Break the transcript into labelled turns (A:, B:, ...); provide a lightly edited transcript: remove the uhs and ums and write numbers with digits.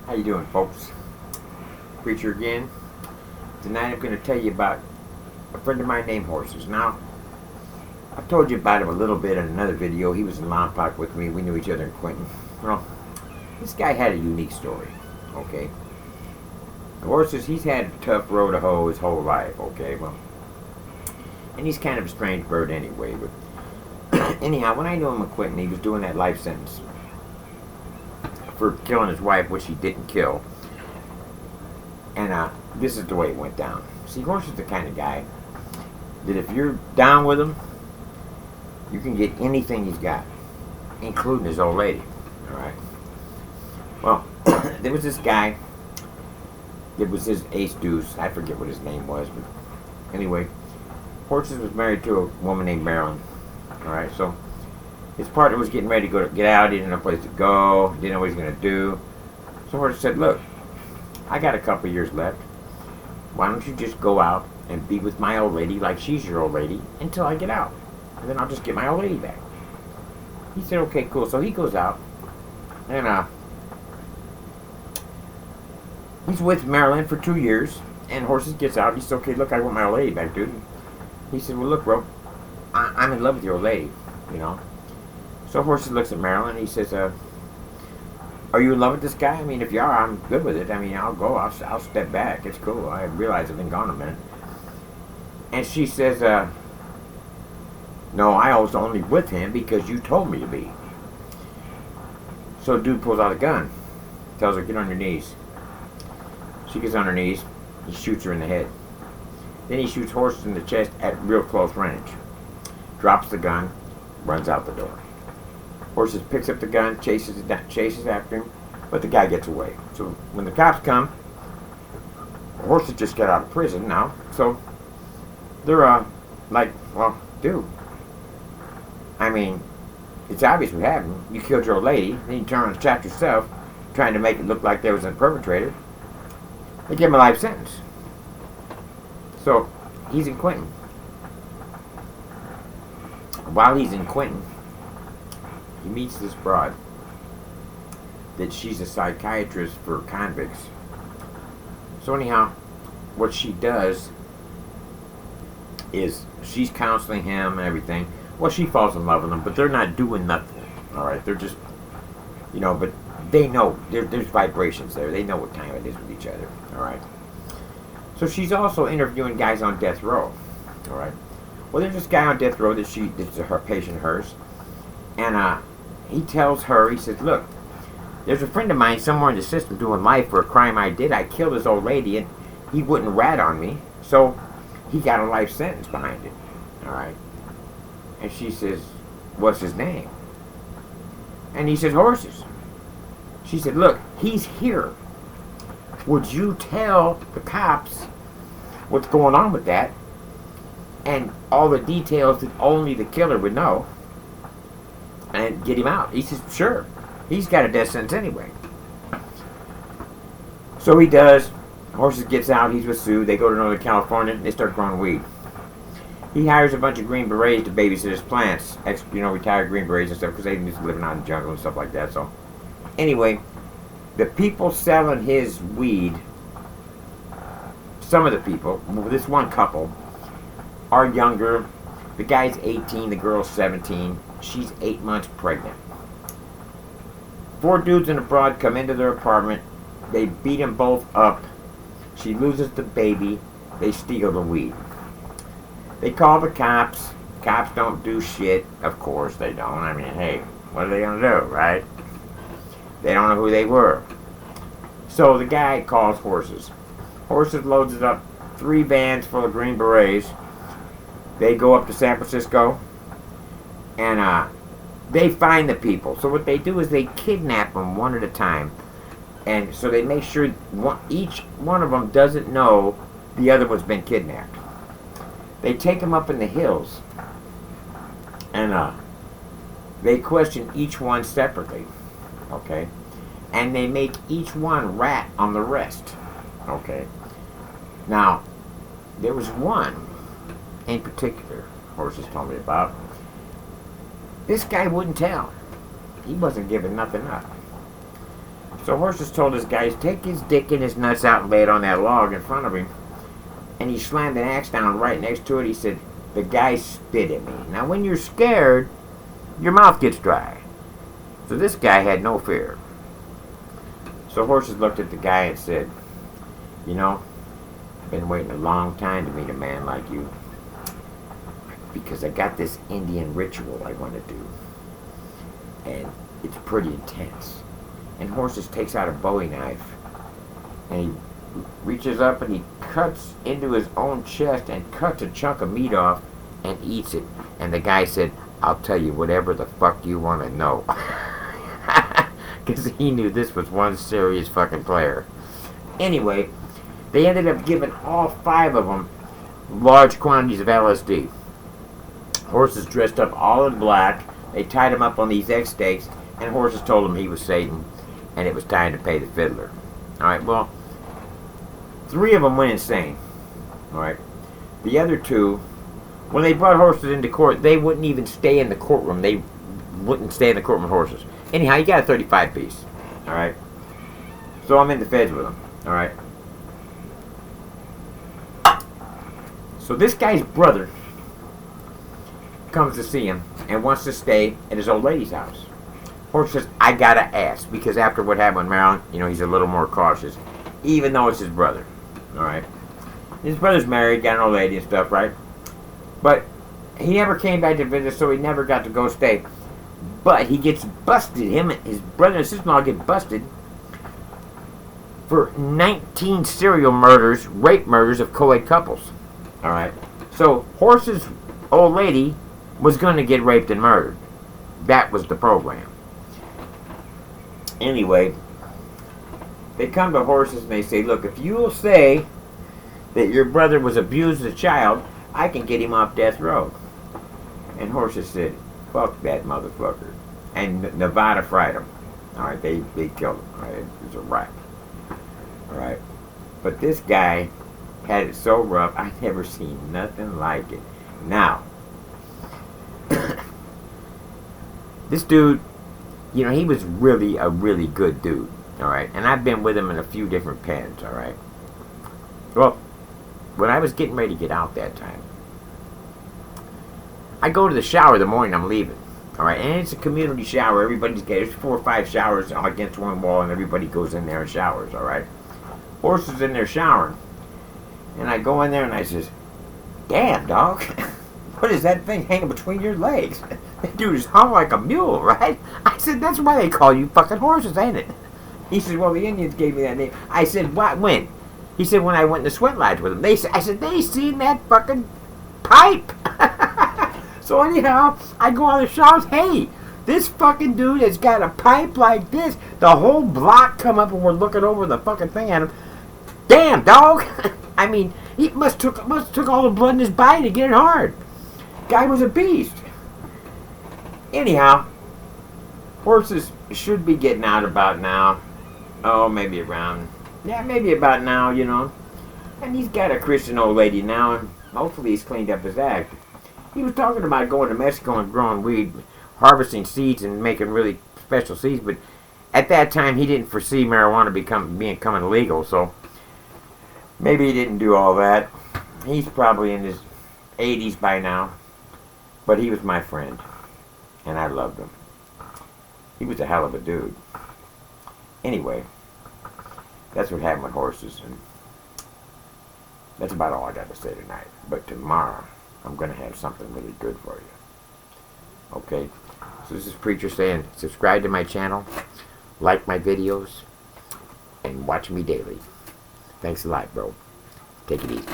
A: How you doing, folks? Preacher again. Tonight I'm going to tell you about a friend of mine named Horses. Now, I told you about him a little bit in another video. He was in Lompoc with me. We knew each other in Quinton. Well, this guy had a unique story, okay? Horses, he's had a tough road to hoe his whole life, okay? Well, and he's kind of a strange bird anyway, but anyhow, when I knew him in Quinton, he was doing that life sentence for killing his wife, which he didn't kill. And this is the way it went down. See, Horse is the kind of guy that if you're down with him, you can get anything he's got, including his old lady. Alright? Well, there was this guy. It was his ace deuce. I forget what his name was, but anyway, Horses was married to a woman named Marilyn. Alright, so his partner was getting ready to get out. He didn't know a place to go. He didn't know what he was going to do. So Horses said, look, I got a couple years left. Why don't you just go out and be with my old lady like she's your old lady until I get out. And then I'll just get my old lady back. He said, okay, cool. So he goes out. And he's with Marilyn for 2 years. And Horses gets out. He said, okay, look, I want my old lady back, dude. He said, well, look, bro, I'm in love with your old lady, you know. So Horses looks at Marilyn and he says, are you in love with this guy? I mean, if you are, I'm good with it. I mean, I'll go. I'll step back. It's cool. I realize I've been gone a minute. And she says, no, I was only with him because you told me to be. So dude pulls out a gun. Tells her, get on your knees. She gets on her knees. He shoots her in the head. Then he shoots Horses in the chest at real close range. Drops the gun. Runs out the door. Horses picks up the gun, chases after him, but the guy gets away. So when the cops come, Horses just got out of prison now. So they're like, well, dude, I mean, it's obvious what happened. You killed your old lady, then you turn around and shot yourself, trying to make it look like there was a perpetrator. They give him a life sentence. So he's in Quinton. While he's in Quinton, he meets this broad that she's a psychiatrist for convicts. So anyhow, what she does is she's counseling him and everything. Well, she falls in love with him, but they're not doing nothing. Alright, they're just, you know, but they know there's vibrations there. They know what time it is with each other. Alright. So she's also interviewing guys on death row. Alright. Well, there's this guy on death row that's her patient of hers. And he tells her, he says, look, there's a friend of mine somewhere in the system doing life for a crime I did. I killed his old lady and he wouldn't rat on me. So he got a life sentence behind it. Alright. And she says, what's his name? And he says, Horses. She said, look, he's here. Would you tell the cops what's going on with that? And all the details that only the killer would know. And get him out. He says, sure. He's got a death sentence anyway. So he does. Horses gets out. He's with Sue. They go to Northern California. They start growing weed. He hires a bunch of Green Berets to babysit his plants. Retired Green Berets and stuff, because they used to living out in the jungle and stuff like that. So anyway, the people selling his weed, some of the people, this one couple, are younger. The guy's 18, the girl's 17. She's 8 months pregnant. 4 dudes and a broad come into their apartment. They beat them both up. She loses the baby. They steal the weed. They call the cops. Cops don't do shit. Of course they don't. I mean, hey, what are they going to do, right? They don't know who they were. So the guy calls Horses. Horses loads it up 3 vans full of Green Berets. They go up to San Francisco. And they find the people. So what they do is they kidnap them one at a time. And so they make sure each one of them doesn't know the other one's been kidnapped. They take them up in the hills. And they question each one separately. Okay? And they make each one rat on the rest. Okay? Now, there was one in particular Horses told me about. This guy wouldn't tell. He wasn't giving nothing up. So Horses told his guys, take his dick and his nuts out and lay it on that log in front of him. And he slammed an axe down right next to it. He said, the guy spit at me. Now when you're scared, your mouth gets dry. So this guy had no fear. So Horses looked at the guy and said, you know, I've been waiting a long time to meet a man like you. Because I got this Indian ritual I want to do. And it's pretty intense. And Horses takes out a Bowie knife. And he reaches up and he cuts into his own chest and cuts a chunk of meat off and eats it. And the guy said, I'll tell you whatever the fuck you want to know. Because he knew this was one serious fucking player. Anyway, they ended up giving all 5 of them large quantities of LSD. Horses dressed up all in black. They tied him up on these egg stakes, and Horses told him he was Satan, and it was time to pay the fiddler. Alright, well, 3 of them went insane. Alright. The other 2, when they brought Horses into court, they wouldn't even stay in the courtroom. They wouldn't stay in the courtroom with Horses. Anyhow, you got a 35 piece. Alright. So I'm in the feds with him. Alright. So this guy's brother comes to see him and wants to stay at his old lady's house. Horse says, I gotta ask, because after what happened with Maryland, you know, he's a little more cautious, even though it's his brother. Alright. His brother's married, got an old lady and stuff, right? But he never came back to visit, so he never got to go stay. But he gets busted. Him and his brother and sister-in-law get busted for 19 serial murders, rape murders of co-ed couples. Alright. So Horse's old lady was going to get raped and murdered. That was the program. Anyway, they come to Horses and they say, look, if you'll say that your brother was abused as a child, I can get him off death row. And Horses said, fuck that motherfucker. And Nevada fried him. Alright, they killed him. Alright, it was a wrap. Alright. But this guy had it so rough, I never seen nothing like it. Now, this dude, you know, he was really a really good dude. Alright, and I've been with him in a few different pens. Alright. Well, when I was getting ready to get out that time, I go to the shower the morning I'm leaving. Alright, and it's a community shower. Everybody's there's 4 or 5 showers against one wall, and everybody goes in there and showers. Alright. Horses in there showering. And I go in there and I says, damn, dog. What is that thing hanging between your legs? That dude is hung like a mule, right? I said, that's why they call you fucking Horses, ain't it? He said, well, the Indians gave me that name. I said, what, when? He said, when I went in the sweat lodge with them. I said, they seen that fucking pipe. So anyhow, I go on the showers. Hey, this fucking dude has got a pipe like this. The whole block come up and we're looking over the fucking thing at him. Damn, dog. I mean, he must took all the blood in his body to get it hard. Guy was a beast. Anyhow, Horses should be getting out about now. Oh, maybe about now, you know. And he's got a Christian old lady now, and hopefully he's cleaned up his act. He was talking about going to Mexico and growing weed, harvesting seeds and making really special seeds, but at that time he didn't foresee marijuana becoming legal, so maybe he didn't do all that. He's probably in his 80s by now, but he was my friend, and I loved him. He was a hell of a dude. Anyway, that's what happened with Horses, and that's about all I got to say tonight. But tomorrow, I'm going to have something really good for you. Okay? So this is Preacher saying, subscribe to my channel, like my videos, and watch me daily. Thanks a lot, bro. Take it easy.